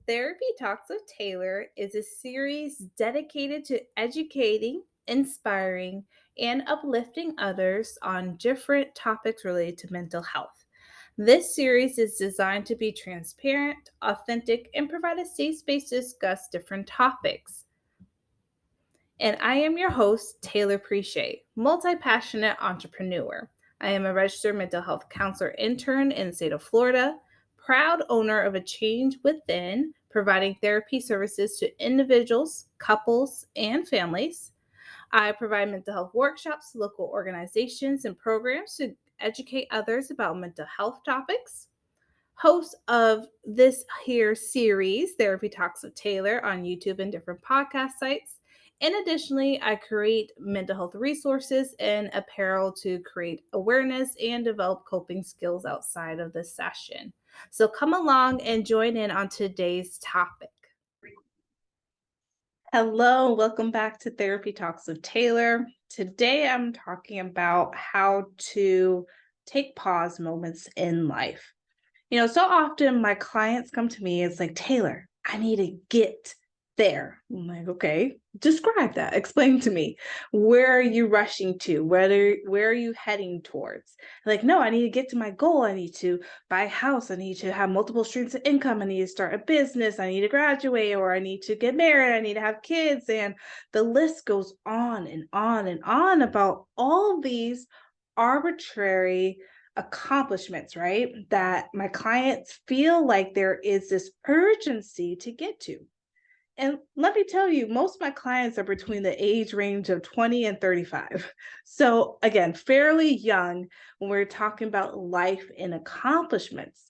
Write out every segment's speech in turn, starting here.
Therapy Talks with Taylor is a series dedicated to educating, inspiring, and uplifting others on different topics related to mental health. This series is designed to be transparent, authentic, and provide a safe space to discuss different topics. And I am your host, Taylor Preche, multi passionate entrepreneur. I am a registered mental health counselor intern in the state of Florida, proud owner of a Change Within, providing therapy services to individuals, couples, and families. I provide mental health workshops to local organizations and programs to educate others about mental health topics. Host of this here series, Therapy Talks with Taylor, on YouTube and different podcast sites. And additionally, I create mental health resources and apparel to create awareness and develop coping skills outside of the session. So come along and join in on today's topic. Hello, welcome back to Therapy Talks with Taylor. Today I'm talking about how to take pause moments in life. So often my clients come to me, it's like, Taylor, I need to get there. I'm like, okay, describe that. Explain to me. Where are you rushing to? Where are you heading towards? Like, no, I need to get to my goal. I need to buy a house. I need to have multiple streams of income. I need to start a business. I need to graduate, or I need to get married. I need to have kids. And the list goes on and on and on about all these arbitrary accomplishments, right? That my clients feel like there is this urgency to get to. And let me tell you, most of my clients are between the age range of 20 and 35. So, again, fairly young when we're talking about life and accomplishments.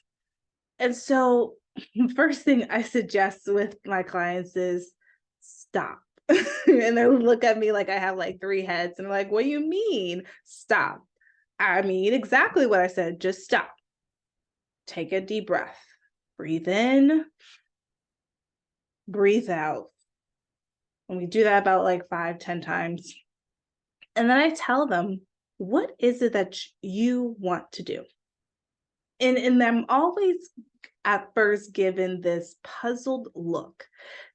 And so, first thing I suggest with my clients is stop. And they look at me like I have like three heads and I'm like, what do you mean? Stop. I mean, exactly what I said. Just stop. Take a deep breath. Breathe in, breathe out. And we do that about like 5, 10 times. And then I tell them, what is it that you want to do? And I'm always at first given this puzzled look,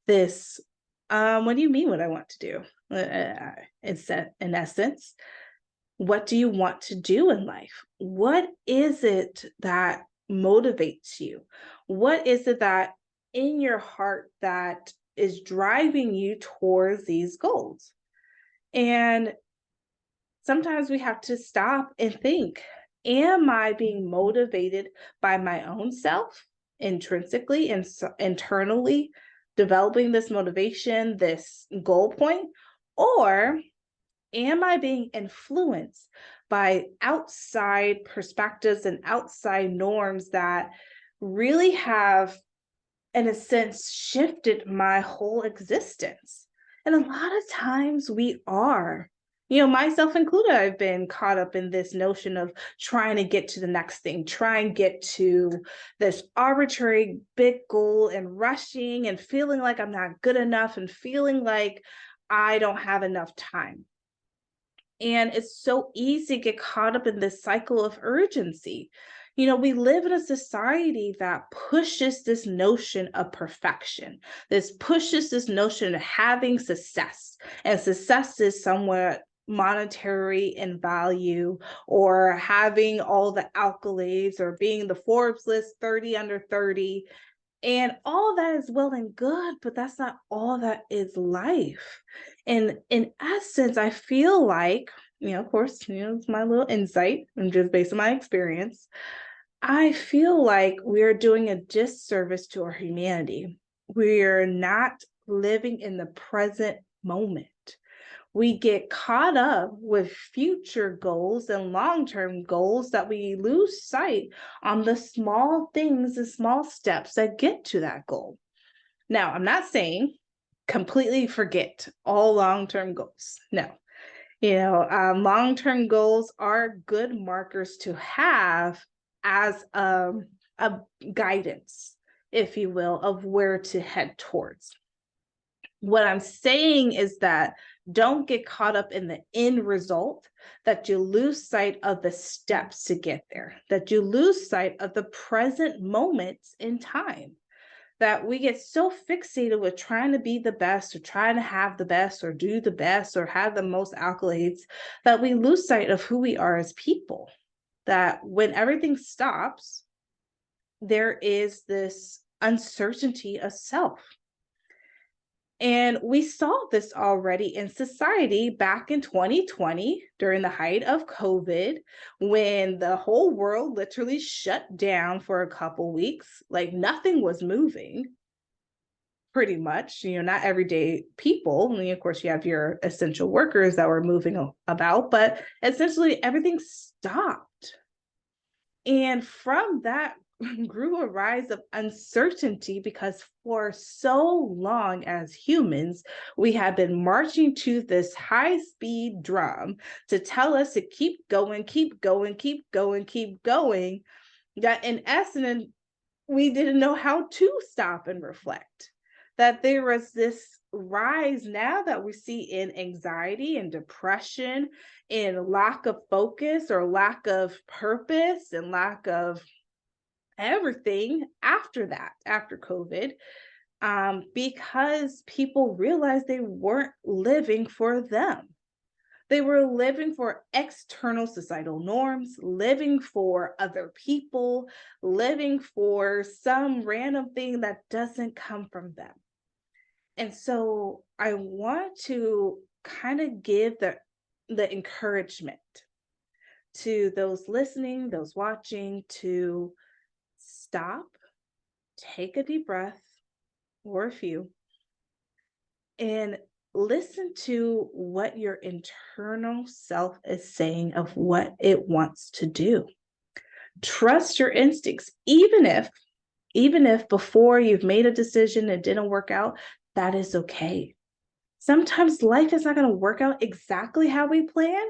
this, what do you mean what I want to do? In essence, what do you want to do in life? What is it that motivates you? What is it that in your heart that is driving you towards these goals? And sometimes we have to stop and think, am I being motivated by my own self intrinsically and internally developing this motivation, this goal point? Or am I being influenced by outside perspectives and outside norms that really have, in a sense, shifted my whole existence? And a lot of times we are. Myself included, I've been caught up in this notion of trying to get to the next thing, try and get to this arbitrary big goal and rushing and feeling like I'm not good enough and feeling like I don't have enough time. And it's so easy to get caught up in this cycle of urgency. We live in a society that pushes this notion of perfection. This pushes this notion of having success. And success is somewhat monetary in value, or having all the accolades, or being the Forbes list 30 under 30. And all that is well and good, but that's not all that is life. And in essence, I feel like, of course, it's my little insight and just based on my experience. I feel like we're doing a disservice to our humanity. We're not living in the present moment. We get caught up with future goals and long-term goals that we lose sight on the small things, the small steps that get to that goal. Now, I'm not saying completely forget all long-term goals. No. Long-term goals are good markers to have as a guidance, if you will, of where to head towards. What I'm saying is that don't get caught up in the end result, that you lose sight of the steps to get there, that you lose sight of the present moments in time. that we get so fixated with trying to be the best or trying to have the best or do the best or have the most accolades that we lose sight of who we are as people. That when everything stops, there is this uncertainty of self. And we saw this already in society back in 2020 during the height of COVID, when the whole world literally shut down for a couple weeks, like nothing was moving pretty much, not everyday people. I mean, of course, you have your essential workers that were moving about, but essentially everything stopped. And from that grew a rise of uncertainty because for so long as humans, we have been marching to this high speed drum to tell us to keep going, keep going, keep going, keep going. That in essence, we didn't know how to stop and reflect. That there was this rise now that we see in anxiety and depression, in lack of focus or lack of purpose and lack of everything after that, after COVID, because people realized they weren't living for them. They were living for external societal norms, living for other people, living for some random thing that doesn't come from them. And so I want to kind of give the encouragement to those listening, those watching, to stop, take a deep breath or a few, and listen to what your internal self is saying of what it wants to do. Trust your instincts, even if before you've made a decision it didn't work out, that is okay. Sometimes life is not going to work out exactly how we plan.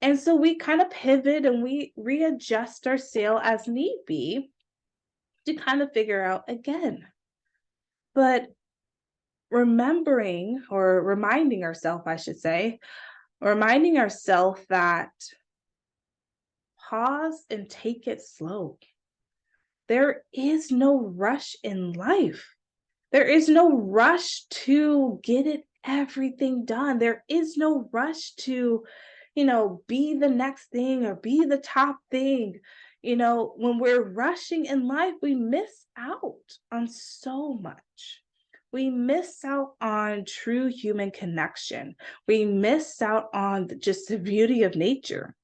And so we kind of pivot and we readjust our sail as need be to kind of figure out again. But remembering or reminding ourselves, I should say, reminding ourselves that pause and take it slow. There is no rush in life. There is no rush to get it everything done. There is no rush to, be the next thing or be the top thing. When we're rushing in life, we miss out on so much. We miss out on true human connection. We miss out on just the beauty of nature.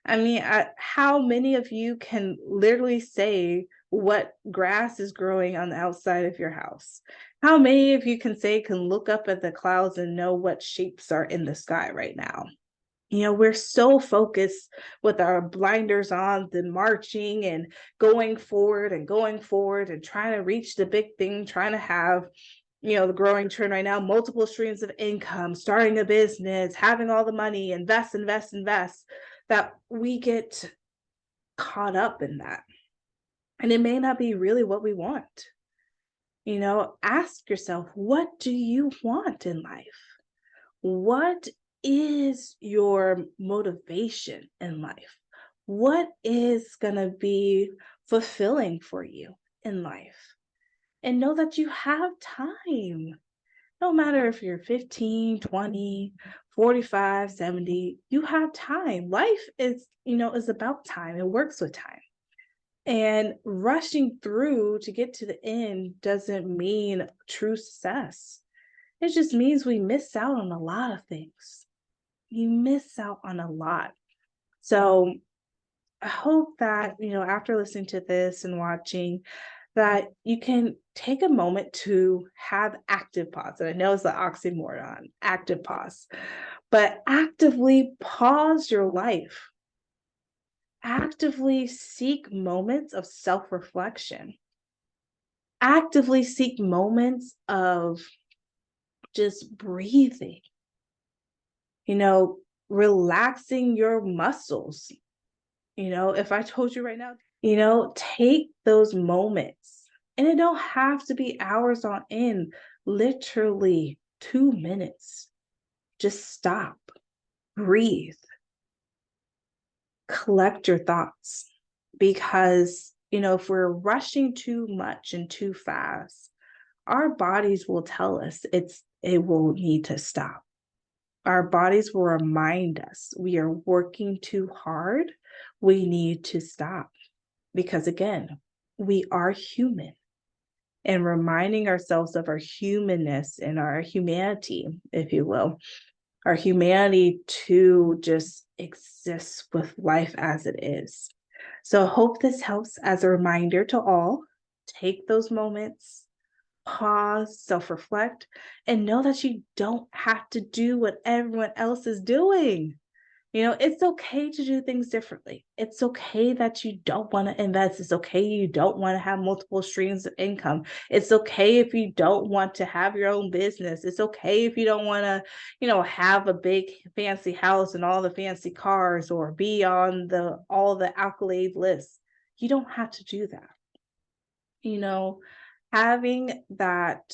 I mean, how many of you can literally say what grass is growing on the outside of your house? How many of you can look up at the clouds and know what shapes are in the sky right now? We're so focused with our blinders on, the marching and going forward and trying to reach the big thing, trying to have, the growing trend right now, multiple streams of income, starting a business, having all the money, invest, invest, invest, that we get caught up in that. And it may not be really what we want. Ask yourself, what do you want in life? What is your motivation in life? What is going to be fulfilling for you in life? And know that you have time. No matter if you're 15, 20, 45, 70, you have time. Life is about time. It works with time. And rushing through to get to the end doesn't mean true success. It just means we miss out on a lot of things. You miss out on a lot. So I hope that, after listening to this and watching, that you can take a moment to have active pause. And I know it's the oxymoron, active pause, but actively pause your life. Actively seek moments of self-reflection. Actively seek moments of just breathing, relaxing your muscles. If I told you right now, take those moments, and it don't have to be hours on end, literally 2 minutes. Just stop, breathe, collect your thoughts, because if we're rushing too much and too fast, our bodies will tell us it will need to stop. Our bodies will remind us we are working too hard. We need to stop because, again, we are human, and reminding ourselves of our humanness and our humanity, if you will, our humanity to just exist with life as it is. So I hope this helps as a reminder to all. Take those moments, pause, self reflect, and know that you don't have to do what everyone else is doing. It's okay to do things differently. It's okay that you don't want to invest. It's okay you don't want to have multiple streams of income. It's okay if you don't want to have your own business. It's okay if you don't want to, have a big fancy house and all the fancy cars or be on the all the accolade lists. You don't have to do that. You know, having that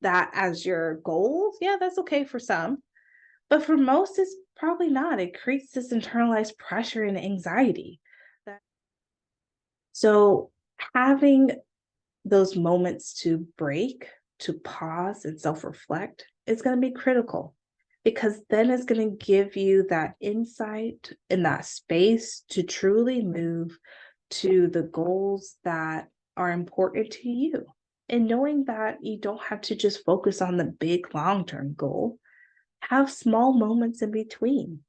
as your goals, yeah, that's okay for some, but for most, it's probably not. It creates this internalized pressure and anxiety. So, having those moments to break, to pause and self reflect is going to be critical because then it's going to give you that insight and that space to truly move to the goals that are important to you. And knowing that you don't have to just focus on the big long term goal, have small moments in between.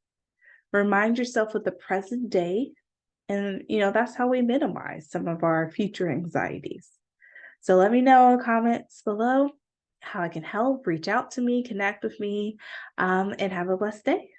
Remind yourself of the present day. And, that's how we minimize some of our future anxieties. So let me know in the comments below how I can help. Reach out to me, connect with me, and have a blessed day.